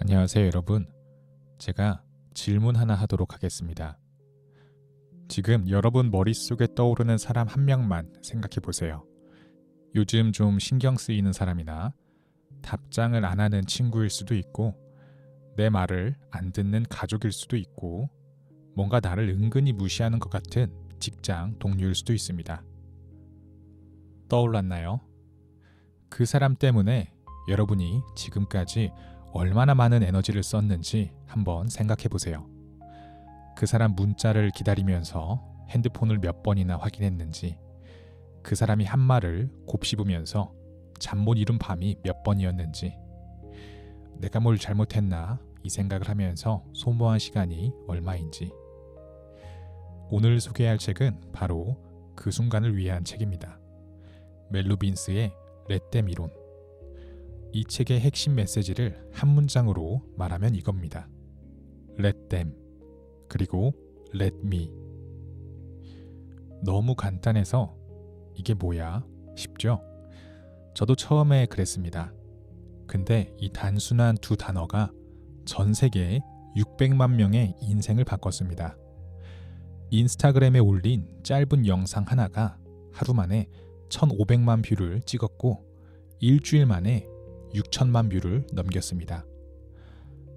안녕하세요, 여러분. 제가 질문 하나 하도록 하겠습니다. 지금 여러분 머릿속에 떠오르는 사람 한 명만 생각해 보세요. 요즘 좀 신경 쓰이는 사람이나 답장을 안 하는 친구일 수도 있고, 내 말을 안 듣는 가족일 수도 있고, 뭔가 나를 은근히 무시하는 것 같은 직장 동료일 수도 있습니다. 떠올랐나요? 그 사람 때문에 여러분이 지금까지 얼마나 많은 에너지를 썼는지 한번 생각해 보세요. 그 사람 문자를 기다리면서 핸드폰을 몇 번이나 확인했는지, 그 사람이 한 말을 곱씹으면서 잠 못 이룬 밤이 몇 번이었는지, 내가 뭘 잘못했나 이 생각을 하면서 소모한 시간이 얼마인지. 오늘 소개할 책은 바로 그 순간을 위한 책입니다. 멜 로빈스의 Let Them 이론. 이 책의 핵심 메시지를 한 문장으로 말하면 이겁니다. Let them, 그리고 let me. 너무 간단해서 이게 뭐야? 싶죠? 저도 처음에 그랬습니다. 근데 이 단순한 두 단어가 전 세계에 600만 명의 인생을 바꿨습니다. 인스타그램에 올린 짧은 영상 하나가 하루 만에 1,500만 뷰를 찍었고 일주일 만에 6천만 뷰를 넘겼습니다.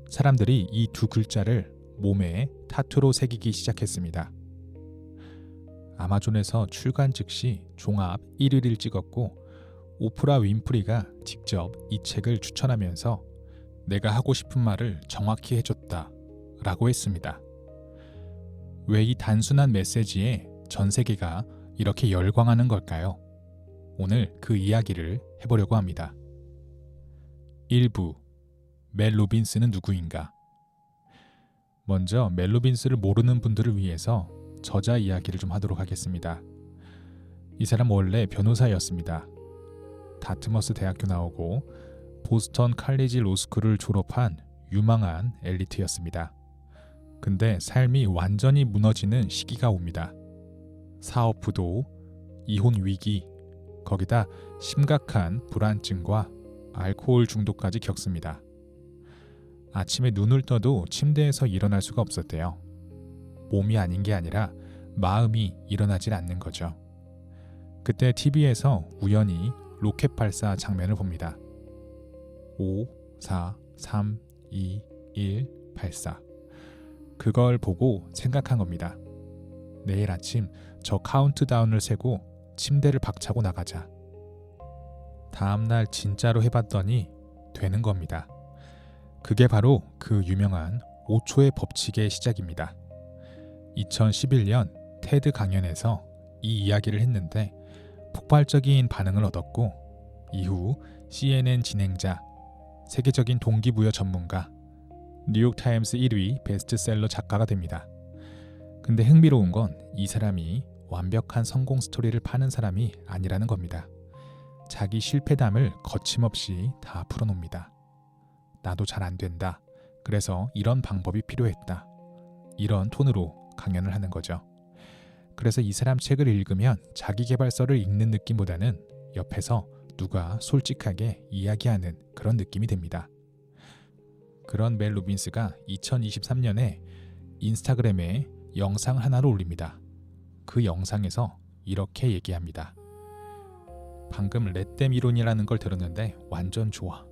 사람들이 이 두 글자를 몸에 타투로 새기기 시작했습니다. 아마존에서 출간 즉시 종합 1위를 찍었고, 오프라 윈프리가 직접 이 책을 추천하면서 내가 하고 싶은 말을 정확히 해줬다 라고 했습니다. 왜 이 단순한 메시지에 전 세계가 이렇게 열광하는 걸까요? 오늘 그 이야기를 해보려고 합니다. 1부, 멜 로빈스는 누구인가? 먼저 멜 로빈스를 모르는 분들을 위해서 저자 이야기를 좀 하도록 하겠습니다. 이 사람 원래 변호사였습니다. 다트머스 대학교 나오고 보스턴 칼리지 로스쿨을 졸업한 유망한 엘리트였습니다. 근데 삶이 완전히 무너지는 시기가 옵니다. 사업 부도, 이혼 위기, 거기다 심각한 불안증과 알코올 중독까지 겪습니다. 아침에 눈을 떠도 침대에서 일어날 수가 없었대요. 몸이 아닌 게 아니라 마음이 일어나질 않는 거죠. 그때 TV에서 우연히 로켓 발사 장면을 봅니다. 5, 4, 3, 2, 1 발사. 그걸 보고 생각한 겁니다. 내일 아침 저 카운트다운을 세고 침대를 박차고 나가자. 다음날 진짜로 해봤더니 되는 겁니다. 그게 바로 그 유명한 5초의 법칙의 시작입니다. 2011년 테드 강연에서 이 이야기를 했는데 폭발적인 반응을 얻었고, 이후 CNN 진행자, 세계적인 동기부여 전문가, 뉴욕타임스 1위 베스트셀러 작가가 됩니다. 근데 흥미로운 건 이 사람이 완벽한 성공 스토리를 파는 사람이 아니라는 겁니다. 자기 실패담을 거침없이 다 풀어놓습니다. 나도 잘 안 된다. 그래서 이런 방법이 필요했다. 이런 톤으로 강연을 하는 거죠. 그래서 이 사람 책을 읽으면 자기계발서를 읽는 느낌보다는 옆에서 누가 솔직하게 이야기하는 그런 느낌이 듭니다. 그런 멜 로빈스가 2023년에 인스타그램에 영상 하나를 올립니다. 그 영상에서 이렇게 얘기합니다. 방금 렛댐 이론이라는 걸 들었는데 완전 좋아.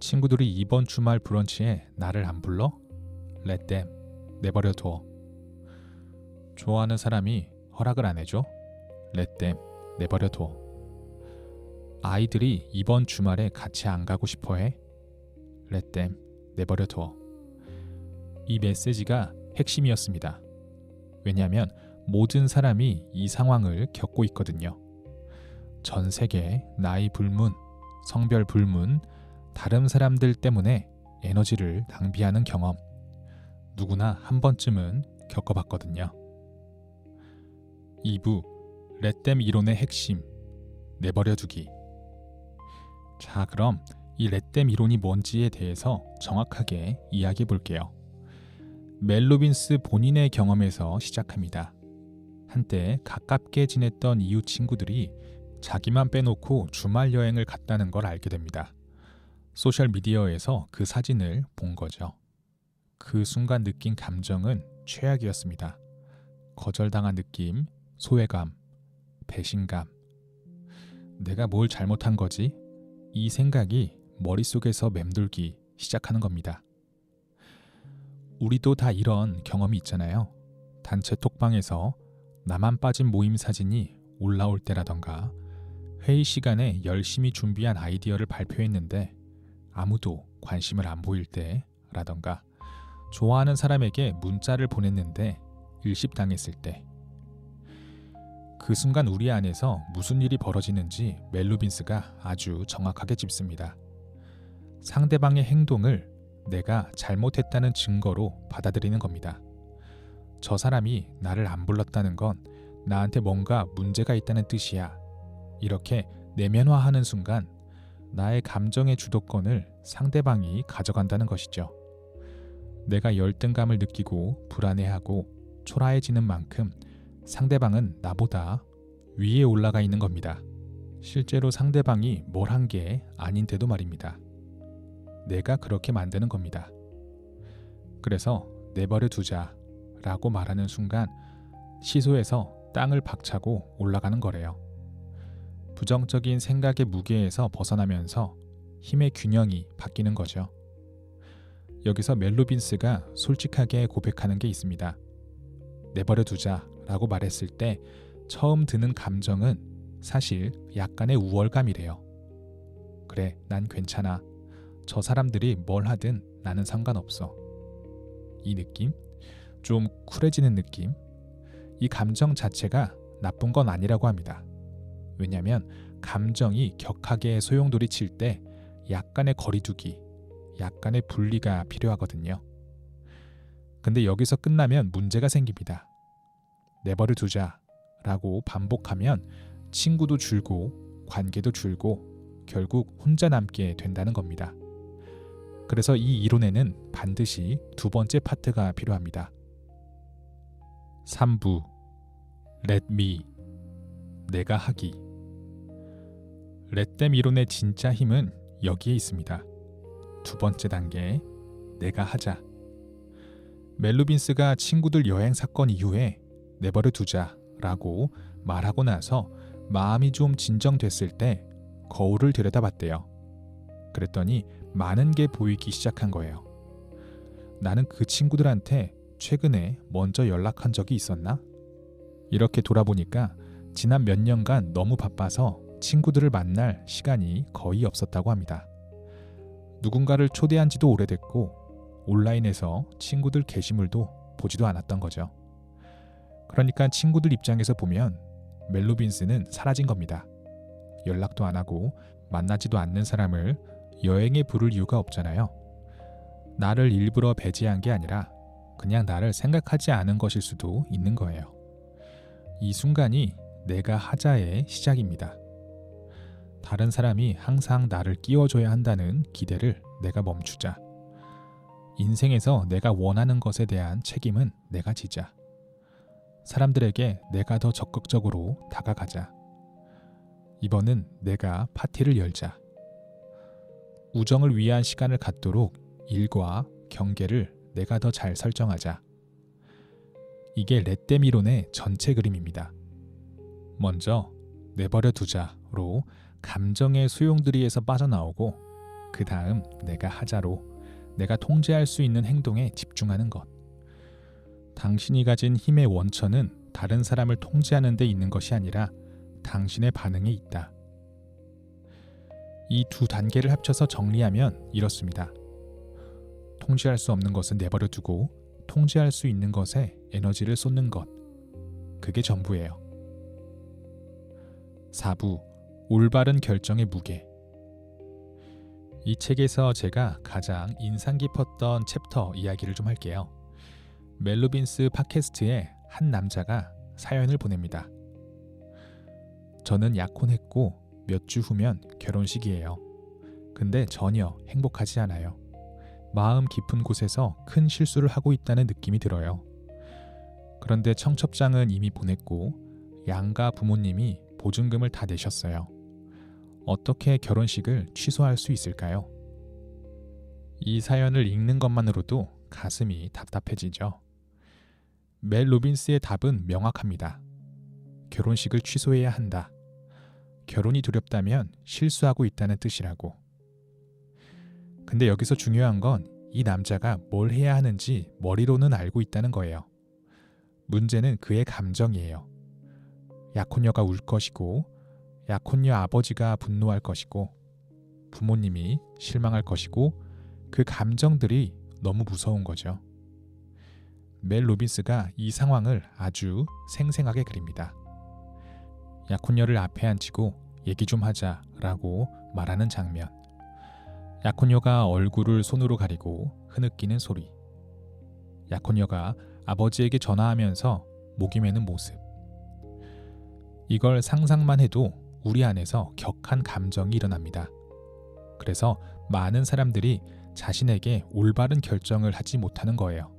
친구들이 이번 주말 브런치에 나를 안 불러? 렛댐, 내버려둬. 좋아하는 사람이 허락을 안 해줘? 렛댐, 내버려둬. 아이들이 이번 주말에 같이 안 가고 싶어해? 렛댐, 내버려둬. 이 메시지가 핵심이었습니다. 왜냐하면 모든 사람이 이 상황을 겪고 있거든요. 전 세계 나이 불문, 성별 불문, 다른 사람들 때문에 에너지를 낭비하는 경험, 누구나 한 번쯤은 겪어봤거든요. 2부, 렛댐 이론의 핵심, 내버려두기. 자, 그럼 이 렛댐 이론이 뭔지에 대해서 정확하게 이야기해 볼게요. 멜 로빈스 본인의 경험에서 시작합니다. 한때 가깝게 지냈던 이웃 친구들이 자기만 빼놓고 주말 여행을 갔다는 걸 알게 됩니다. 소셜미디어에서 그 사진을 본 거죠. 그 순간 느낀 감정은 최악이었습니다. 거절당한 느낌, 소외감, 배신감. 내가 뭘 잘못한 거지? 이 생각이 머릿속에서 맴돌기 시작하는 겁니다. 우리도 다 이런 경험이 있잖아요. 단체 톡방에서 나만 빠진 모임 사진이 올라올 때라던가, 회의 시간에 열심히 준비한 아이디어를 발표했는데 아무도 관심을 안 보일 때라던가, 좋아하는 사람에게 문자를 보냈는데 일십당했을 때, 그 순간 우리 안에서 무슨 일이 벌어지는지 멜 로빈스가 아주 정확하게 짚습니다. 상대방의 행동을 내가 잘못했다는 증거로 받아들이는 겁니다. 저 사람이 나를 안 불렀다는 건 나한테 뭔가 문제가 있다는 뜻이야. 이렇게 내면화하는 순간 나의 감정의 주도권을 상대방이 가져간다는 것이죠. 내가 열등감을 느끼고 불안해하고 초라해지는 만큼 상대방은 나보다 위에 올라가 있는 겁니다. 실제로 상대방이 뭘 한 게 아닌데도 말입니다. 내가 그렇게 만드는 겁니다. 그래서 내버려 두자 라고 말하는 순간 시소에서 땅을 박차고 올라가는 거래요. 부정적인 생각의 무게에서 벗어나면서 힘의 균형이 바뀌는 거죠. 여기서 멜 로빈스가 솔직하게 고백하는 게 있습니다. 내버려 두자 라고 말했을 때 처음 드는 감정은 사실 약간의 우월감이래요. 그래, 난 괜찮아. 저 사람들이 뭘 하든 나는 상관없어. 이 느낌? 좀 쿨해지는 느낌? 이 감정 자체가 나쁜 건 아니라고 합니다. 왜냐하면 감정이 격하게 소용돌이 칠 때 약간의 거리두기, 약간의 분리가 필요하거든요. 근데 여기서 끝나면 문제가 생깁니다. 내버려 두자 라고 반복하면 친구도 줄고 관계도 줄고 결국 혼자 남게 된다는 겁니다. 그래서 이 이론에는 반드시 두 번째 파트가 필요합니다. 3부 Let me, 내가 하기. Let them 이론의 진짜 힘은 여기에 있습니다. 두 번째 단계, 내가 하자. 멜 로빈스가 친구들 여행 사건 이후에 내버려 두자 라고 말하고 나서 마음이 좀 진정됐을 때 거울을 들여다봤대요. 그랬더니 많은 게 보이기 시작한 거예요. 나는 그 친구들한테 최근에 먼저 연락한 적이 있었나? 이렇게 돌아보니까 지난 몇 년간 너무 바빠서 친구들을 만날 시간이 거의 없었다고 합니다. 누군가를 초대한 지도 오래됐고 온라인에서 친구들 게시물도 보지도 않았던 거죠. 그러니까 친구들 입장에서 보면 멜 로빈스는 사라진 겁니다. 연락도 안 하고 만나지도 않는 사람을 여행에 부를 이유가 없잖아요. 나를 일부러 배제한 게 아니라 그냥 나를 생각하지 않은 것일 수도 있는 거예요. 이 순간이 내가 하자의 시작입니다. 다른 사람이 항상 나를 끼워줘야 한다는 기대를 내가 멈추자. 인생에서 내가 원하는 것에 대한 책임은 내가 지자. 사람들에게 내가 더 적극적으로 다가가자. 이번은 내가 파티를 열자. 우정을 위한 시간을 갖도록 일과 경계를 내가 더 잘 설정하자. 이게 렛댐 이론의 전체 그림입니다. 먼저 내버려 두자로 감정의 소용돌이에서 빠져나오고, 그 다음 내가 하자로 내가 통제할 수 있는 행동에 집중하는 것. 당신이 가진 힘의 원천은 다른 사람을 통제하는 데 있는 것이 아니라 당신의 반응에 있다. 이 두 단계를 합쳐서 정리하면 이렇습니다. 통제할 수 없는 것은 내버려 두고 통제할 수 있는 것에 에너지를 쏟는 것. 그게 전부예요. 4부 올바른 결정의 무게. 이 책에서 제가 가장 인상 깊었던 챕터 이야기를 좀 할게요. 멜 로빈스 팟캐스트에 한 남자가 사연을 보냅니다. 저는 약혼했고 몇 주 후면 결혼식이에요. 근데 전혀 행복하지 않아요. 마음 깊은 곳에서 큰 실수를 하고 있다는 느낌이 들어요. 그런데 청첩장은 이미 보냈고 양가 부모님이 보증금을 다 내셨어요. 어떻게 결혼식을 취소할 수 있을까요? 이 사연을 읽는 것만으로도 가슴이 답답해지죠. 멜 로빈스의 답은 명확합니다. 결혼식을 취소해야 한다. 결혼이 두렵다면 실수하고 있다는 뜻이라고. 근데 여기서 중요한 건 이 남자가 뭘 해야 하는지 머리로는 알고 있다는 거예요. 문제는 그의 감정이에요. 약혼녀가 울 것이고, 약혼녀 아버지가 분노할 것이고, 부모님이 실망할 것이고, 그 감정들이 너무 무서운 거죠. 멜 로빈스가 이 상황을 아주 생생하게 그립니다. 약혼녀를 앞에 앉히고 얘기 좀 하자라고 말하는 장면. 약혼녀가 얼굴을 손으로 가리고 흐느끼는 소리. 약혼녀가 아버지에게 전화하면서 목이 메는 모습. 이걸 상상만 해도 우리 안에서 격한 감정이 일어납니다. 그래서 많은 사람들이 자신에게 올바른 결정을 하지 못하는 거예요.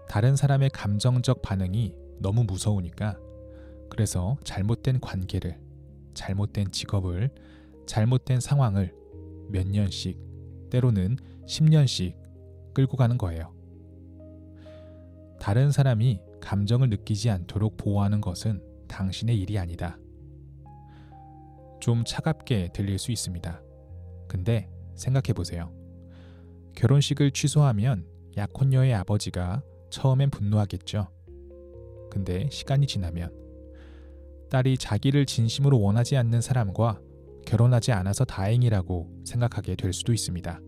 다른 사람의 감정적 반응이 너무 무서우니까. 그래서 잘못된 관계를, 잘못된 직업을, 잘못된 상황을 몇 년씩, 때로는 10년씩 끌고 가는 거예요. 다른 사람이 감정을 느끼지 않도록 보호하는 것은 당신의 일이 아니다. 좀 차갑게 들릴 수 있습니다. 근데 생각해 보세요. 결혼식을 취소하면 약혼녀의 아버지가 처음엔 분노하겠죠. 근데 시간이 지나면 딸이 자기를 진심으로 원하지 않는 사람과 결혼하지 않아서 다행이라고 생각하게 될 수도 있습니다.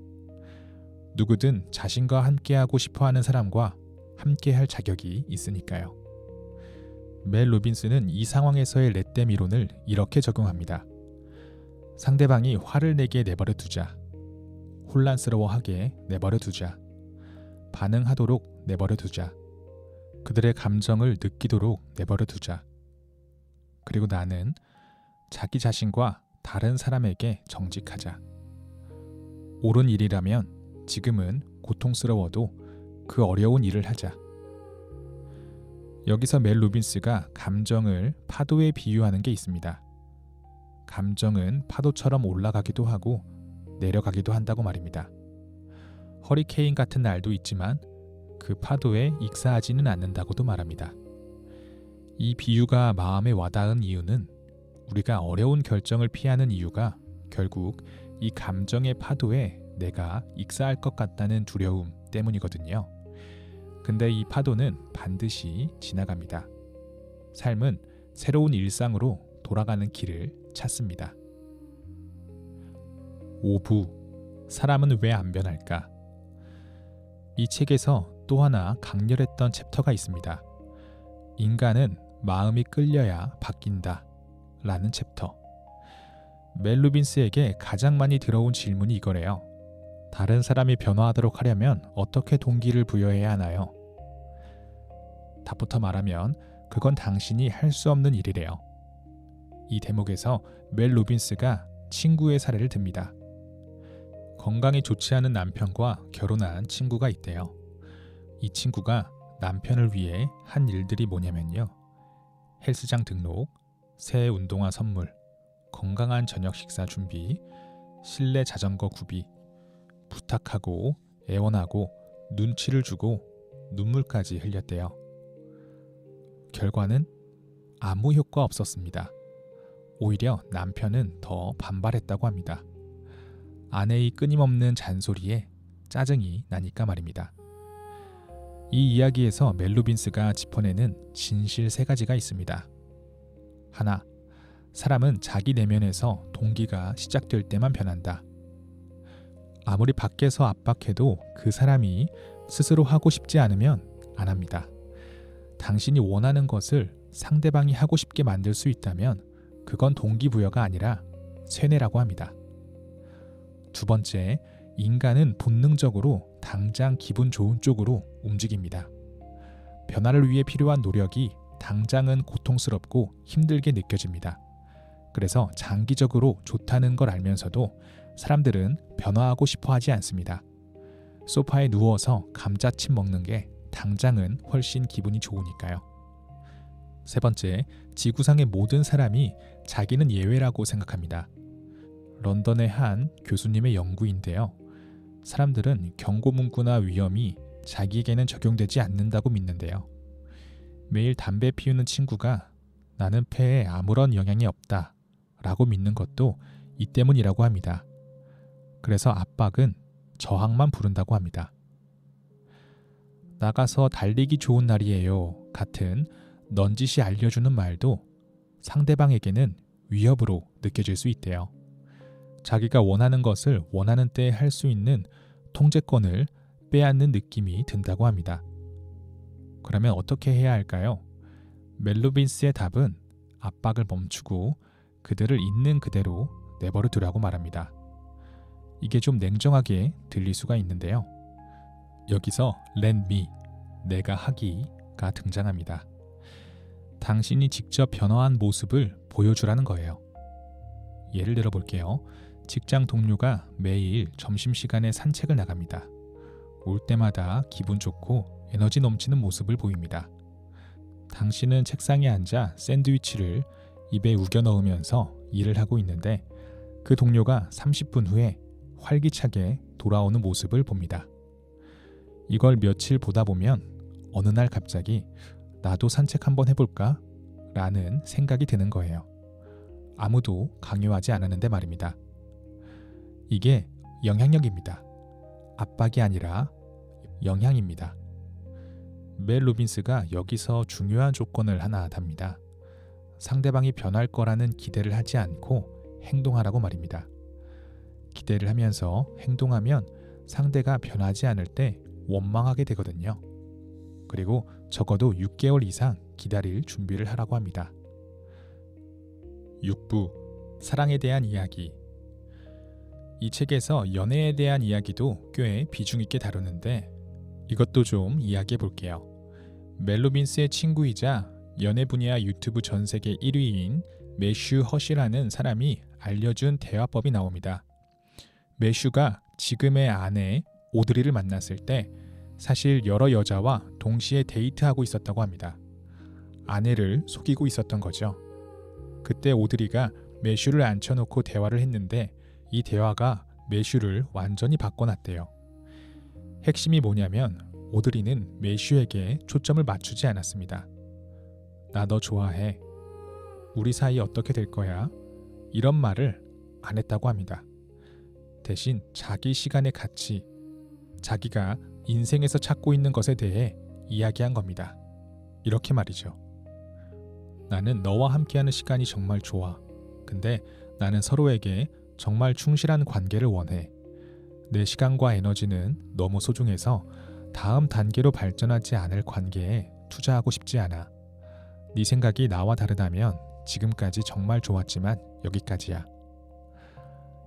누구든 자신과 함께하고 싶어하는 사람과 함께할 자격이 있으니까요. 멜 로빈스는 이 상황에서의 렛댐 이론을 이렇게 적용합니다. 상대방이 화를 내게 내버려 두자. 혼란스러워하게 내버려 두자. 반응하도록 내버려 두자. 그들의 감정을 느끼도록 내버려 두자. 그리고 나는 자기 자신과 다른 사람에게 정직하자. 옳은 일이라면 지금은 고통스러워도 그 어려운 일을 하자. 여기서 멜 로빈스가 감정을 파도에 비유하는 게 있습니다. 감정은 파도처럼 올라가기도 하고 내려가기도 한다고 말입니다. 허리케인 같은 날도 있지만 그 파도에 익사하지는 않는다고도 말합니다. 이 비유가 마음에 와닿은 이유는 우리가 어려운 결정을 피하는 이유가 결국 이 감정의 파도에 내가 익사할 것 같다는 두려움 때문이거든요. 근데 이 파도는 반드시 지나갑니다. 삶은 새로운 일상으로 돌아가는 길을 찾습니다. 5부. 사람은 왜 안 변할까? 이 책에서 또 하나 강렬했던 챕터가 있습니다. 인간은 마음이 끌려야 바뀐다 라는 챕터. 멜 로빈스에게 가장 많이 들어온 질문이 이거래요. 다른 사람이 변화하도록 하려면 어떻게 동기를 부여해야 하나요? 답부터 말하면 그건 당신이 할 수 없는 일이래요. 이 대목에서 멜 로빈스가 친구의 사례를 듭니다. 건강이 좋지 않은 남편과 결혼한 친구가 있대요. 이 친구가 남편을 위해 한 일들이 뭐냐면요. 헬스장 등록, 새 운동화 선물, 건강한 저녁 식사 준비, 실내 자전거 구비, 부탁하고 애원하고 눈치를 주고 눈물까지 흘렸대요. 결과는 아무 효과 없었습니다. 오히려 남편은 더 반발했다고 합니다. 아내의 끊임없는 잔소리에 짜증이 나니까 말입니다. 이 이야기에서 멜 로빈스가 짚어내는 진실 3가지가 있습니다. 하나, 사람은 자기 내면에서 동기가 시작될 때만 변한다. 아무리 밖에서 압박해도 그 사람이 스스로 하고 싶지 않으면 안 합니다. 당신이 원하는 것을 상대방이 하고 싶게 만들 수 있다면 그건 동기부여가 아니라 쇠뇌라고 합니다. 2번째, 인간은 본능적으로 당장 기분 좋은 쪽으로 움직입니다. 변화를 위해 필요한 노력이 당장은 고통스럽고 힘들게 느껴집니다. 그래서 장기적으로 좋다는 걸 알면서도 사람들은 변화하고 싶어 하지 않습니다. 소파에 누워서 감자칩 먹는 게 당장은 훨씬 기분이 좋으니까요. 3번째, 지구상의 모든 사람이 자기는 예외라고 생각합니다. 런던의 한 교수님의 연구인데요. 사람들은 경고 문구나 위험이 자기에게는 적용되지 않는다고 믿는데요. 매일 담배 피우는 친구가 나는 폐에 아무런 영향이 없다 라고 믿는 것도 이 때문이라고 합니다. 그래서 압박은 저항만 부른다고 합니다. 나가서 달리기 좋은 날이에요 같은 넌지시 알려주는 말도 상대방에게는 위협으로 느껴질 수 있대요. 자기가 원하는 것을 원하는 때에 할 수 있는 통제권을 빼앗는 느낌이 든다고 합니다. 그러면 어떻게 해야 할까요? 멜 로빈스의 답은 압박을 멈추고 그들을 있는 그대로 내버려 두라고 말합니다. 이게 좀 냉정하게 들릴 수가 있는데요. 여기서 let me, 내가 하기가 등장합니다. 당신이 직접 변화한 모습을 보여주라는 거예요. 예를 들어 볼게요. 직장 동료가 매일 점심시간에 산책을 나갑니다. 올 때마다 기분 좋고 에너지 넘치는 모습을 보입니다. 당신은 책상에 앉아 샌드위치를 입에 우겨 넣으면서 일을 하고 있는데 그 동료가 30분 후에 활기차게 돌아오는 모습을 봅니다. 이걸 며칠 보다 보면 어느 날 갑자기 나도 산책 한번 해볼까? 라는 생각이 드는 거예요. 아무도 강요하지 않았는데 말입니다. 이게 영향력입니다. 압박이 아니라 영향입니다. 멜 로빈스가 여기서 중요한 조건을 하나 답니다. 상대방이 변할 거라는 기대를 하지 않고 행동하라고 말입니다. 기대를 하면서 행동하면 상대가 변하지 않을 때 원망하게 되거든요. 그리고 적어도 6개월 이상 기다릴 준비를 하라고 합니다. 6부 사랑에 대한 이야기. 이 책에서 연애에 대한 이야기도 꽤 비중 있게 다루는데 이것도 좀 이야기해 볼게요. 멜 로빈스의 친구이자 연애 분야 유튜브 전 세계 1위인 매슈 허시라는 사람이 알려준 대화법이 나옵니다. 매슈가 지금의 아내 오드리를 만났을 때 사실 여러 여자와 동시에 데이트하고 있었다고 합니다. 아내를 속이고 있었던 거죠. 그때 오드리가 매슈를 앉혀놓고 대화를 했는데 이 대화가 매슈를 완전히 바꿔놨대요. 핵심이 뭐냐면 오드리는 매슈에게 초점을 맞추지 않았습니다. 나 너 좋아해. 우리 사이 어떻게 될 거야? 이런 말을 안 했다고 합니다. 대신 자기 시간의 가치, 자기가 인생에서 찾고 있는 것에 대해 이야기한 겁니다. 이렇게 말이죠. 나는 너와 함께하는 시간이 정말 좋아. 근데 나는 서로에게 정말 충실한 관계를 원해. 내 시간과 에너지는 너무 소중해서 다음 단계로 발전하지 않을 관계에 투자하고 싶지 않아. 네 생각이 나와 다르다면 지금까지 정말 좋았지만 여기까지야.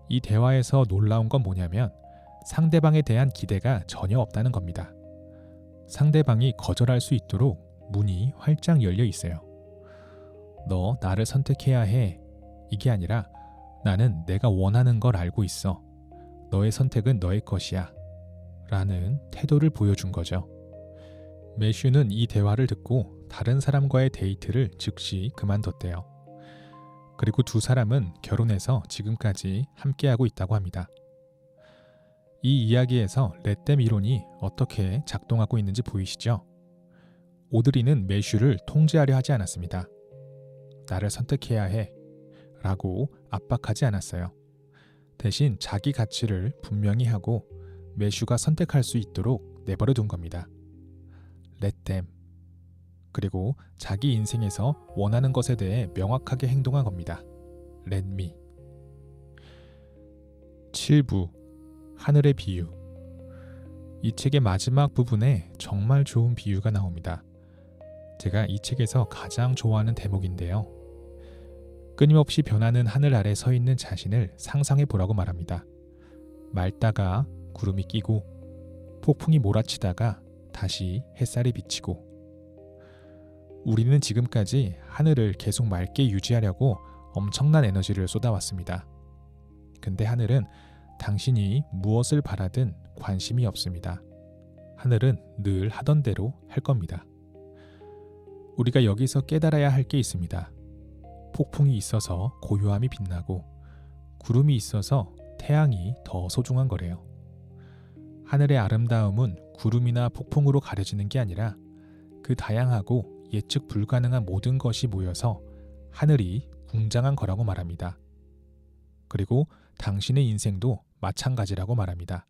이 대화에서 놀라운 건 뭐냐면 상대방에 대한 기대가 전혀 없다는 겁니다. 상대방이 거절할 수 있도록 문이 활짝 열려 있어요. 너 나를 선택해야 해. 이게 아니라 나는 내가 원하는 걸 알고 있어. 너의 선택은 너의 것이야. 라는 태도를 보여준 거죠. 매슈는 이 대화를 듣고 다른 사람과의 데이트를 즉시 그만뒀대요. 그리고 두 사람은 결혼해서 지금까지 함께하고 있다고 합니다. 이 이야기에서 렛댐 이론이 어떻게 작동하고 있는지 보이시죠? 오드리는 매슈를 통제하려 하지 않았습니다. 나를 선택해야 해 라고 압박하지 않았어요. 대신 자기 가치를 분명히 하고 매슈가 선택할 수 있도록 내버려 둔 겁니다. Let them. 그리고 자기 인생에서 원하는 것에 대해 명확하게 행동한 겁니다. Let me. 7부 하늘의 비유. 이 책의 마지막 부분에 정말 좋은 비유가 나옵니다. 제가 이 책에서 가장 좋아하는 대목인데요. 끊임없이 변하는 하늘 아래 서 있는 자신을 상상해 보라고 말합니다. 맑다가 구름이 끼고 폭풍이 몰아치다가 다시 햇살이 비치고 우리는 지금까지 하늘을 계속 맑게 유지하려고 엄청난 에너지를 쏟아왔습니다. 근데 하늘은 당신이 무엇을 바라든 관심이 없습니다. 하늘은 늘 하던 대로 할 겁니다. 우리가 여기서 깨달아야 할 게 있습니다. 폭풍이 있어서 고요함이 빛나고 구름이 있어서 태양이 더 소중한 거래요. 하늘의 아름다움은 구름이나 폭풍으로 가려지는 게 아니라 그 다양하고 예측 불가능한 모든 것이 모여서 하늘이 웅장한 거라고 말합니다. 그리고 당신의 인생도 마찬가지라고 말합니다.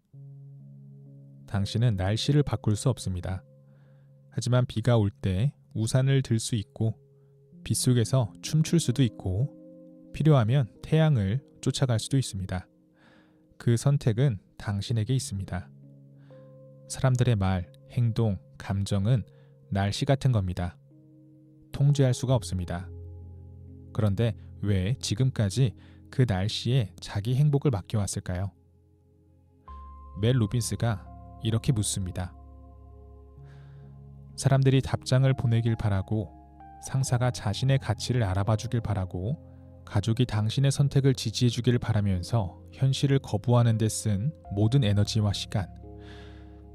당신은 날씨를 바꿀 수 없습니다. 하지만 비가 올 때 우산을 들 수 있고 빗속에서 춤출 수도 있고 필요하면 태양을 쫓아갈 수도 있습니다. 그 선택은 당신에게 있습니다. 사람들의 말, 행동, 감정은 날씨 같은 겁니다. 통제할 수가 없습니다. 그런데 왜 지금까지 그 날씨에 자기 행복을 맡겨왔을까요? 멜 로빈스가 이렇게 묻습니다. 사람들이 답장을 보내길 바라고, 상사가 자신의 가치를 알아봐 주길 바라고, 가족이 당신의 선택을 지지해 주길 바라면서 현실을 거부하는 데 쓴 모든 에너지와 시간,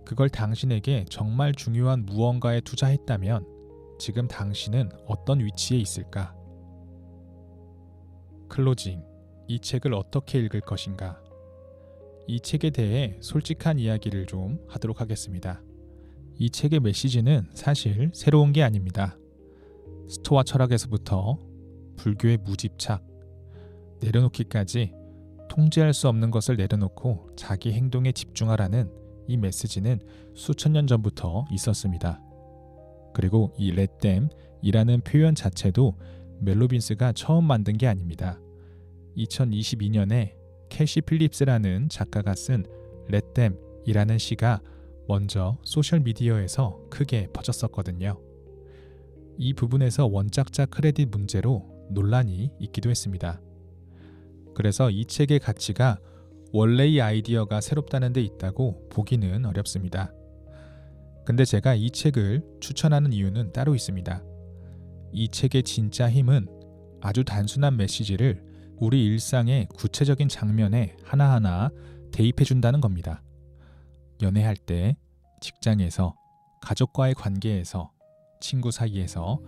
그걸 당신에게 정말 중요한 무언가에 투자했다면 지금 당신은 어떤 위치에 있을까? 클로징, 이 책을 어떻게 읽을 것인가? 이 책에 대해 솔직한 이야기를 좀 하도록 하겠습니다. 이 책의 메시지는 사실 새로운 게 아닙니다. 스토아 철학에서부터 불교의 무집착, 내려놓기까지 통제할 수 없는 것을 내려놓고 자기 행동에 집중하라는 이 메시지는 수천 년 전부터 있었습니다. 그리고 이 렛댐이라는 표현 자체도 멜 로빈스가 처음 만든 게 아닙니다. 2022년에 캐시 필립스라는 작가가 쓴 렛댐이라는 시가 먼저 소셜미디어에서 크게 퍼졌었거든요. 이 부분에서 원작자 크레딧 문제로 논란이 있기도 했습니다. 그래서 이 책의 가치가 원래 이 아이디어가 새롭다는 데 있다고 보기는 어렵습니다. 근데 제가 이 책을 추천하는 이유는 따로 있습니다. 이 책의 진짜 힘은 아주 단순한 메시지를 우리 일상의 구체적인 장면에 하나하나 대입해준다는 겁니다. 연애할 때, 직장에서, 가족과의 관계에서, 친구 사이에서,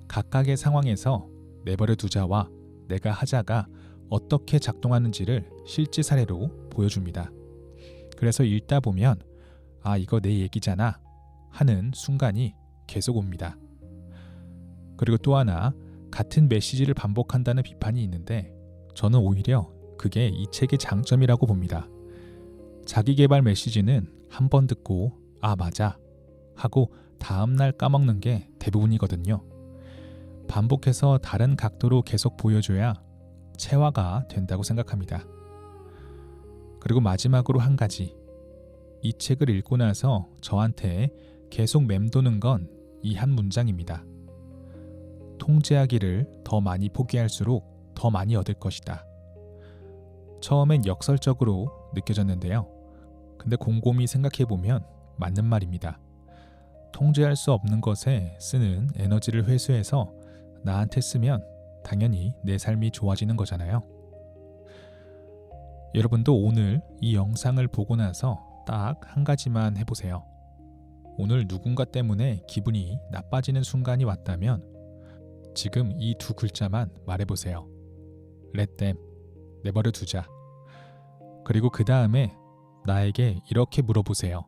각각의 상황에서 내버려 두자와 내가 하자가 어떻게 작동하는지를 실제 사례로 보여줍니다. 그래서 읽다 보면 아, 이거 내 얘기잖아 하는 순간이 계속 옵니다. 그리고 또 하나, 같은 메시지를 반복한다는 비판이 있는데 저는 오히려 그게 이 책의 장점이라고 봅니다. 자기계발 메시지는 한 번 듣고 아 맞아 하고 다음날 까먹는 게 대부분이거든요. 반복해서 다른 각도로 계속 보여줘야 체화가 된다고 생각합니다. 그리고 마지막으로 한 가지, 이 책을 읽고 나서 저한테 계속 맴도는 건 이 한 문장입니다. 통제하기를 더 많이 포기할수록 더 많이 얻을 것이다. 처음엔 역설적으로 느껴졌는데요. 근데 곰곰이 생각해보면 맞는 말입니다. 통제할 수 없는 것에 쓰는 에너지를 회수해서 나한테 쓰면 당연히 내 삶이 좋아지는 거잖아요. 여러분도 오늘 이 영상을 보고 나서 딱 한 가지만 해보세요. 오늘 누군가 때문에 기분이 나빠지는 순간이 왔다면 지금 이 두 글자만 말해보세요. Let them, 내버려 두자. 그리고 그 다음에 나에게 이렇게 물어보세요.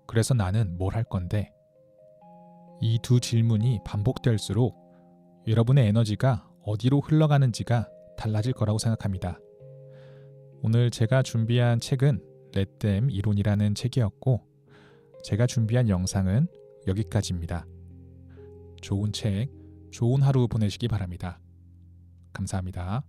그래서 나는 뭘 할 건데? 이 두 질문이 반복될수록 여러분의 에너지가 어디로 흘러가는지가 달라질 거라고 생각합니다. 오늘 제가 준비한 책은 Let them 이론이라는 책이었고 제가 준비한 영상은 여기까지입니다. 좋은 책, 좋은 하루 보내시기 바랍니다. 감사합니다.